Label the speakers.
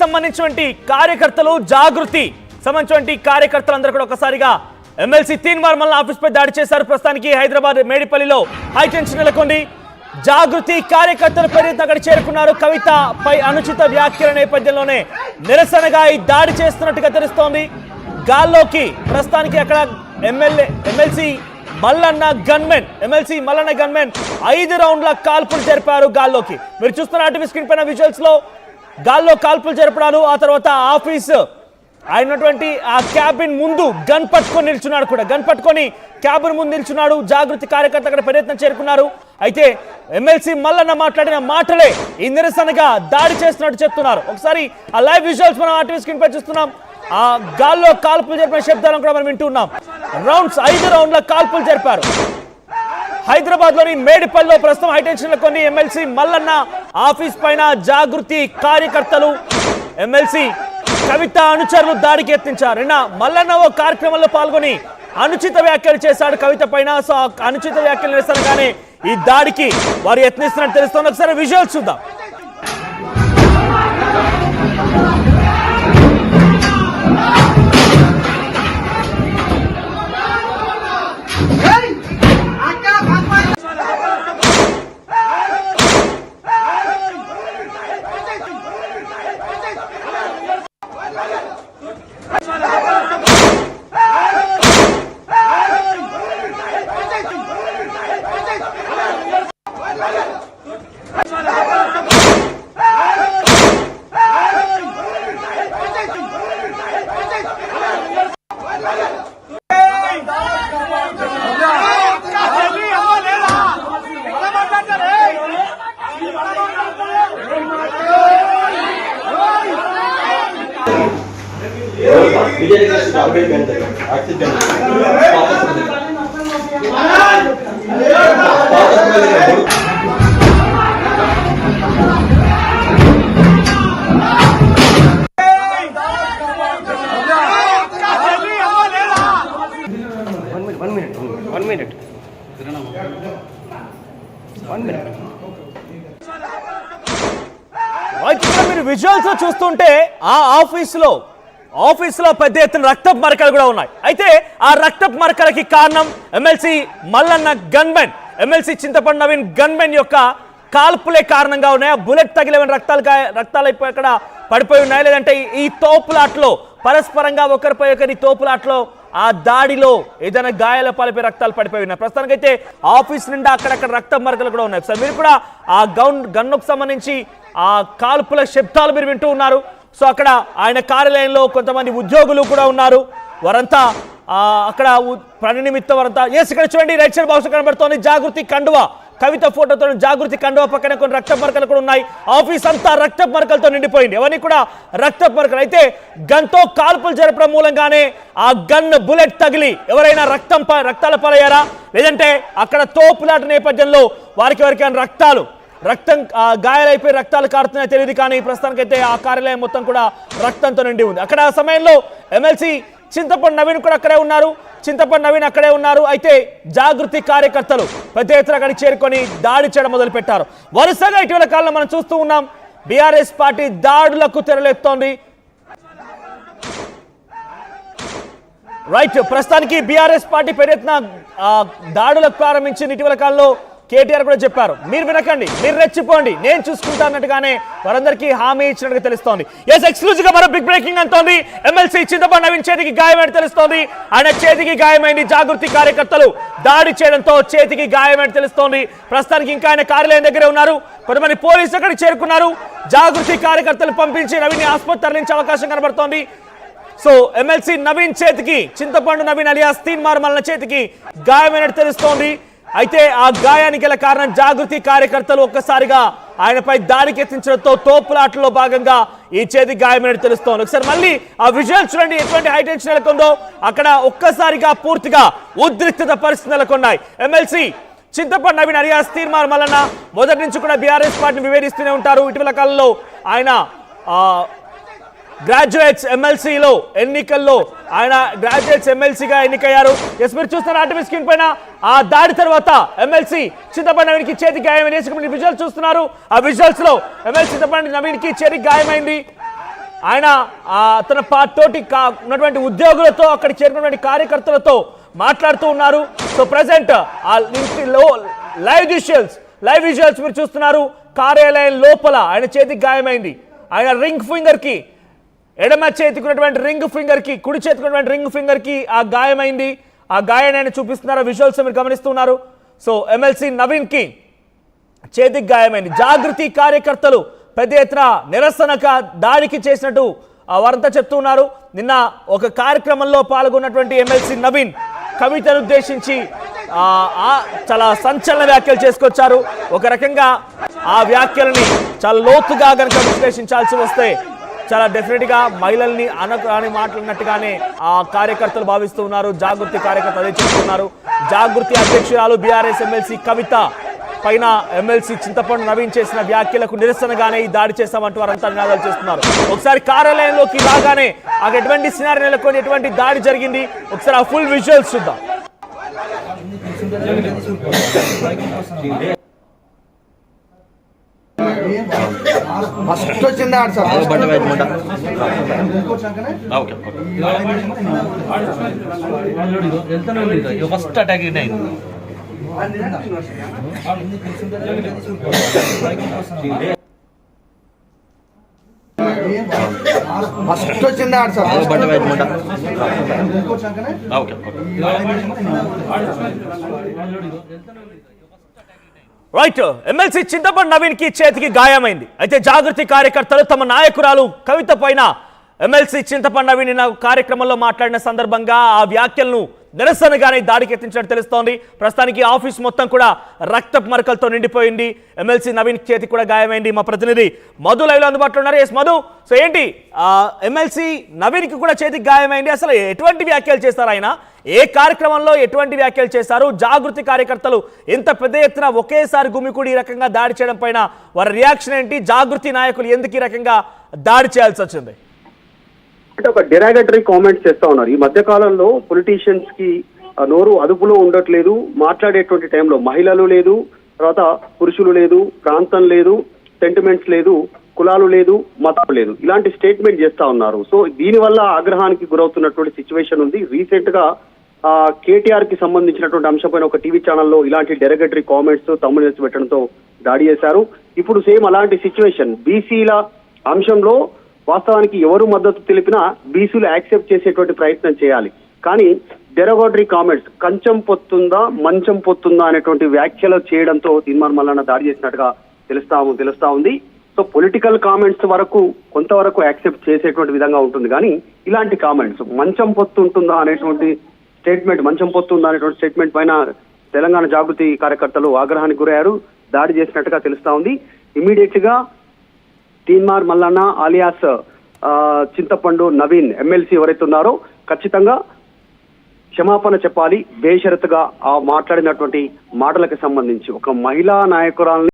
Speaker 1: సంబంధించినటువంటి కార్యకర్తలు జాగృతి సంబంధించినటువంటి కార్యకర్తలందరూ కూడా ఒకసారిగా ఎమ్మెల్సీ తీన్మార్ మల్లన్న ఆఫీస్ పై దాడి చేశారు. ప్రస్తుతానికి హైదరాబాద్ మేడిపల్లిలో హైటెన్షన్ నెలకొంది. జాగృతి కార్యకర్తలు పెరిగిన అక్కడ చేరుకున్నారు. కవిత పై అనుచిత వ్యాఖ్యల నేపథ్యంలోనే నిరసనగా ఈ దాడి చేస్తున్నట్టుగా తెలుస్తోంది. గాల్లోకి ప్రస్తుతానికి అక్కడ ఎమ్మెల్సీ మల్లన్న గన్మెన్ 5 రౌండ్ల కాల్పులు జరిపారు. గాల్లోకి మీరు చూస్తున్న టీవీ స్క్రీన్ పైన విజువల్స్ లో గాల్లో కాల్పులు జరపడాలు, ఆ తర్వాత ఆఫీస్ అయినటువంటి ఆ క్యాబిన్ ముందు గన్ పట్టుకొని క్యాబిన్ ముందు నిల్చున్నాడు. జాగృతి కార్యకర్త అక్కడ ప్రయత్నం చేరుకున్నారు. అయితే ఎమ్మెల్సీ మల్లన్న మాట్లాడిన మాటలే ఈ నిరసనగా దాడి చేస్తున్నట్టు చెప్తున్నారు. ఒకసారి ఆ లైవ్ విజువల్స్ మనం టీవీ స్క్రీన్ పై చూస్తున్నాం. ఆ గాల్లో కాల్పులు జరిపిన శబ్దాలను కూడా మనం వింటున్నాం. 5 రౌండ్ల కాల్పులు జరిపారు. హైదరాబాద్ లోని మేడిపల్లిలో ప్రస్తుతం హైటెన్షన్ కొన్ని ఎమ్మెల్సీ మల్లన్న ఆఫీస్ పైన జాగృతి కార్యకర్తలు ఎమ్మెల్సీ కవిత అనుచరులు దాడికి యత్నించారు. నిన్న మల్లన్న ఓ కార్యక్రమంలో పాల్గొని అనుచిత వ్యాఖ్యలు చేశాడు కవిత పైన. సో అనుచిత వ్యాఖ్యలు నిరసనగానే ఈ దాడికి వారు యత్నిస్తున్నట్టు తెలుస్తోంది. ఒకసారి విజువల్స్ చూద్దాం. మీరు విజువల్స్ చూస్తుంటే ఆ ఆఫీసులో పెద్ద ఎత్తున రక్తపు మరకలు కూడా ఉన్నాయి. అయితే ఆ రక్తపు మరకలకి కారణం ఎమ్మెల్సీ మల్లన్న ఎమ్మెల్సీ చింతపండు నవీన్ గన్మెన్ యొక్క కాల్పులే కారణంగా ఉన్నాయి. ఆ బుల్లెట్ తగిలేవని రక్తాలు అక్కడ పడిపోయి ఉన్నాయి. లేదంటే ఈ తోపులాట్లో పరస్పరంగా ఒకరిపై ఒకరి తోపులాట్లో ఆ దాడిలో ఏదైనా గాయాల పాలపై రక్తాలు పడిపోయి ఉన్నాయి. ప్రస్తుతానికైతే ఆఫీస్ నిండా అక్కడక్కడ రక్త మరకలు కూడా ఉన్నాయి. సార్ మీరు కూడా ఆ గన్నుకు సంబంధించి ఆ కాల్పుల శబ్దాలు మీరు వింటూ ఉన్నారు. సో అక్కడ ఆయన కార్యాలయంలో కొంతమంది ఉద్యోగులు కూడా ఉన్నారు. వారంతా అక్కడ పని నిమిత్తం వారంతా ఇక్కడ చూడండి, రైట్ సైడ్ బాక్స్ కనబడుతోంది జాగృతి కండువా, కవిత ఫోటోతో జాగృతి కండువా పక్కన కొన్ని రక్త మరకలు కూడా ఉన్నాయి. ఆఫీస్ అంతా రక్త మరకలతో నిండిపోయింది. అవన్నీ కూడా రక్త మరకలు. అయితే గన్తో కాల్పులు జరపడం మూలంగానే ఆ గన్ బుల్లెట్ తగిలి ఎవరైనా రక్తాల పాలయ్యారా, లేదంటే అక్కడ తోపులాట నేపథ్యంలో వారికి రక్తం గాయాలైపోయి రక్తాలు కారుతున్నాయో తెలియదు. కానీ ప్రస్తుతానికైతే ఆ కార్యాలయం మొత్తం కూడా రక్తంతో నిండి ఉంది. అక్కడ ఆ సమయంలో ఎమ్మెల్సీ చింతపండు నవీన్ కూడా అక్కడే ఉన్నారు. అయితే జాగృతి కార్యకర్తలు పెద్ద ఎత్తున అక్కడికి చేరుకొని దాడి చేయడం మొదలు పెట్టారు. వరుసగా ఇటీవల కాలంలో మనం చూస్తూ ఉన్నాం బీఆర్ఎస్ పార్టీ దాడులకు తెరలేపుతోంది. రైట్, ప్రస్తుతానికి బీఆర్ఎస్ పార్టీ పెద్ద ఎత్తున దాడులకు ప్రారంభించింది. ఇటీవల కాలంలో కేటీఆర్ కూడా చెప్పారు, మీరు వినకండి, మీరు రెచ్చిపోండి, నేను చూసుకుంటా అన్నట్టుగానే వారందరికీ హామీ ఇచ్చినట్టుగా తెలుస్తోంది. ఎక్స్క్లూజివ్ గా మరో బిగ్ బ్రేకింగ్ అంటోంది. ఎమ్మెల్సీ చింతపండు నవీన్ చేతికి గాయమైనట్టు తెలుస్తోంది. ఆయన చేతికి గాయమైంది. జాగృతి కార్యకర్తలు దాడి చేయడంతో చేతికి గాయమైనట్టు తెలుస్తోంది. ప్రస్తుతానికి ఇంకా ఆయన కార్యాలయం దగ్గరే ఉన్నారు. కొంతమంది పోలీసులు అక్కడికి చేరుకున్నారు. జాగృతి కార్యకర్తలు పంపించి నవీన్ ఆసుపత్రి తరలించే అవకాశం కనబడుతోంది. సో ఎమ్మెల్సీ నవీన్ చేతికి, చింతపండు నవీన్ అలియాస్ తీన్మార్ మల్లన్న చేతికి గాయమైనట్టు తెలుస్తోంది. అయితే ఆ గాయానికి గల కారణం జాగృతి కార్యకర్తలు ఒక్కసారిగా ఆయనపై దాడికి యత్నించడంతో తోపులాటలో భాగంగా ఈ చేతి గాయమైనట్టు తెలుస్తోంది. ఒకసారి మళ్ళీ ఆ విజువల్ చూడండి, ఎటువంటి హైటెన్షన్ నెలకొందో. అక్కడ ఒక్కసారిగా పూర్తిగా ఉద్రిక్తత పరిస్థితి నెలకొన్నాయి. ఎమ్మెల్సీ చింతపండు నవీన్ అలియాస్ తీన్మార్ మల్లన్న మొదటి నుంచి కూడా బీఆర్ఎస్ పార్టీని వివేదిస్తూనే ఉంటారు. ఇటీవల కాలంలో ఆయన గ్రాడ్యుయేట్స్ ఎమ్మెల్సీలో ఎన్నికల్లో ఆయన గ్రాడ్యుయేట్స్ ఎమ్మెల్సీగా ఎన్నికయ్యారు. మీరు చూస్తున్న ఆర్టీవీ స్క్రీన్ పైన ఆ దాడి తర్వాత ఎమ్మెల్సీ చింతపండు నవీన్కి చేతికి గాయమైంది. విజువల్స్ చూస్తున్నారు. ఆ విజువల్స్ లో ఎమ్మెల్సీ చింతపండు నవీన్కి చేతికి గాయమైంది. ఆయన తన తోటి ఉన్నటువంటి ఉద్యోగులతో అక్కడ చేరినటువంటి కార్యకర్తలతో మాట్లాడుతూ ఉన్నారు. సో ప్రజెంట్ లైవ్ విజువల్స్ మీరు చూస్తున్నారు. కార్యాలయం లోపల ఆయన చేతికి గాయమైంది. ఆయన రింగ్ ఫింగర్ కి, ఎడమ చేతికి ఉన్నటువంటి రింగ్ ఫింగర్ కి, కుడి చేతికి ఉన్నటువంటి రింగ్ ఫింగర్ కి ఆ గాయమైంది. ఆ గాయాన్ని ఆయన చూపిస్తున్నారు. విజువల్స్ మీరు గమనిస్తున్నారు. సో ఎమ్మెల్సీ నవీన్ కి చేతికి గాయమైంది. జాగృతి కార్యకర్తలు పెద్ద ఎత్తున నిరసనగా దాడికి చేసినట్టు వారంతా చెప్తున్నారు. నిన్న ఒక కార్యక్రమంలో పాల్గొన్నటువంటి ఎమ్మెల్సీ నవీన్ కవితను ఉద్దేశించి చాలా సంచలన వ్యాఖ్యలు చేసుకొచ్చారు. ఒక రకంగా ఆ వ్యాఖ్యలని చాలా లోతుగా కనుక విశ్లేషించాల్సి వస్తే చాలా డెఫినెట్గా మహిళల్ని అని మాట్లాడినట్టుగానే ఆ కార్యకర్తలు భావిస్తూ ఉన్నారు. జాగృతి కార్యకర్తలు అదే చెప్తున్నారు. జాగృతి అధ్యక్షురాలు బీఆర్ఎస్ ఎమ్మెల్సీ కవిత పైన ఎమ్మెల్సీ చింతపండు నవీన్ చేసిన వ్యాఖ్యలకు నిరసనగానే ఈ దాడి చేస్తామంటూ వారంతా నినాదాలు చేస్తున్నారు. ఒకసారి కార్యాలయంలోకి రాగానే అక్కడ ఎటువంటి సినారీ నెలకొని ఎటువంటి దాడి జరిగింది ఒకసారి ఆ ఫుల్ విజువల్స్ చూద్దాం.
Speaker 2: ఫస్ట్ వచ్చింది ఫస్ట్ అటాక్ అయింది. ఫస్ట్ వచ్చింది
Speaker 1: రైట్. ఎమ్మెల్సీ చింతపండు నవీన్ కి చేతికి గాయమైంది. అయితే జాగృతి కార్యకర్తలు తమ నాయకురాలు కవిత పైన ఎమ్మెల్సీ చింతపండు నవీన్ కార్యక్రమంలో మాట్లాడిన సందర్భంగా ఆ వ్యాఖ్యలను నిరసనగానే దాడికి ఎత్తించినట్టు తెలుస్తోంది. ప్రస్తుతానికి ఆఫీస్ మొత్తం కూడా రక్తపు మరకలతో నిండిపోయింది. ఎమ్మెల్సీ నవీన్ చేతికి కూడా గాయమైంది. మా ప్రతినిధి మధు లైవ్ లో అందుబాటులో ఉన్నారు. ఎస్ మధు, సో ఏంటి ఎమ్మెల్సీ నవీన్ కి కూడా చేతికి గాయమైంది. అసలు ఎటువంటి వ్యాఖ్యలు చేస్తారు ఆయన? ఏ కార్యక్రమంలో ఎటువంటి వ్యాఖ్యలు చేశారు? జాగృతి కార్యకర్తలు ఎంత పెద్ద ఎత్తున ఒకేసారి గుమికూడి ఈ రకంగా దాడి చేయడం పైన వారి రియాక్షన్ ఏంటి? జాగృతి నాయకులు ఎందుకు ఈ రకంగా దాడి చేయాల్సి వచ్చింది?
Speaker 3: అంటే ఒక డెరాగటరీ కామెంట్స్ చేస్తా ఉన్నారు. ఈ మధ్య కాలంలో పొలిటీషియన్స్ కి నోరు అదుపులో ఉండట్లేదు. మాట్లాడేటువంటి టైంలో మహిళలు లేదు, తర్వాత పురుషులు లేదు, ప్రాంతం లేదు, సెంటిమెంట్స్ లేదు, కులాలు లేదు, మతాలు లేదు, ఇలాంటి స్టేట్మెంట్ చేస్తా ఉన్నారు. సో దీనివల్ల ఆగ్రహానికి గురవుతున్నటువంటి సిచ్యువేషన్ ఉంది. రీసెంట్ గా కేటీఆర్ కి సంబంధించినటువంటి అంశంపైన ఒక టీవీ ఛానల్లో ఇలాంటి డెరాగటరీ కామెంట్స్ తమ్ముళ్ళు పెట్టడంతో దాడి చేశారు. ఇప్పుడు సేమ్ అలాంటి సిచ్యువేషన్ బీసీల అంశంలో వాస్తవానికి ఎవరు మద్దతు తెలిపినా బీసీలు యాక్సెప్ట్ చేసేటువంటి ప్రయత్నం చేయాలి. కానీ డెరగోటరీ కామెంట్స్ కంచం పొత్తుందా మంచం పొత్తుందా అనేటువంటి వ్యాఖ్యలు చేయడంతో తీన్మార్ మల్లన్న దాడి చేసినట్టుగా తెలుస్తా ఉంది. సో పొలిటికల్ కామెంట్స్ వరకు కొంతవరకు యాక్సెప్ట్ చేసేటువంటి విధంగా ఉంటుంది. కానీ ఇలాంటి కామెంట్స్ మంచం పొత్తు ఉంటుందా అనేటువంటి స్టేట్మెంట్, మంచం పొత్తుందా అనేటువంటి స్టేట్మెంట్ పైన తెలంగాణ జాగృతి కార్యకర్తలు ఆగ్రహానికి గురయ్యారు, దాడి చేసినట్టుగా తెలుస్తా ఉంది. ఇమీడియట్ గా తీన్మార్ మల్లన్న ఆలియాస్ చింతపండు నవీన్ ఎమ్మెల్సీ ఎవరైతే ఉన్నారో ఖచ్చితంగా క్షమాపణ చెప్పాలి. బేషరతుగా ఆ మాట్లాడినటువంటి మాటలకు సంబంధించి ఒక మహిళా నాయకురాల్ని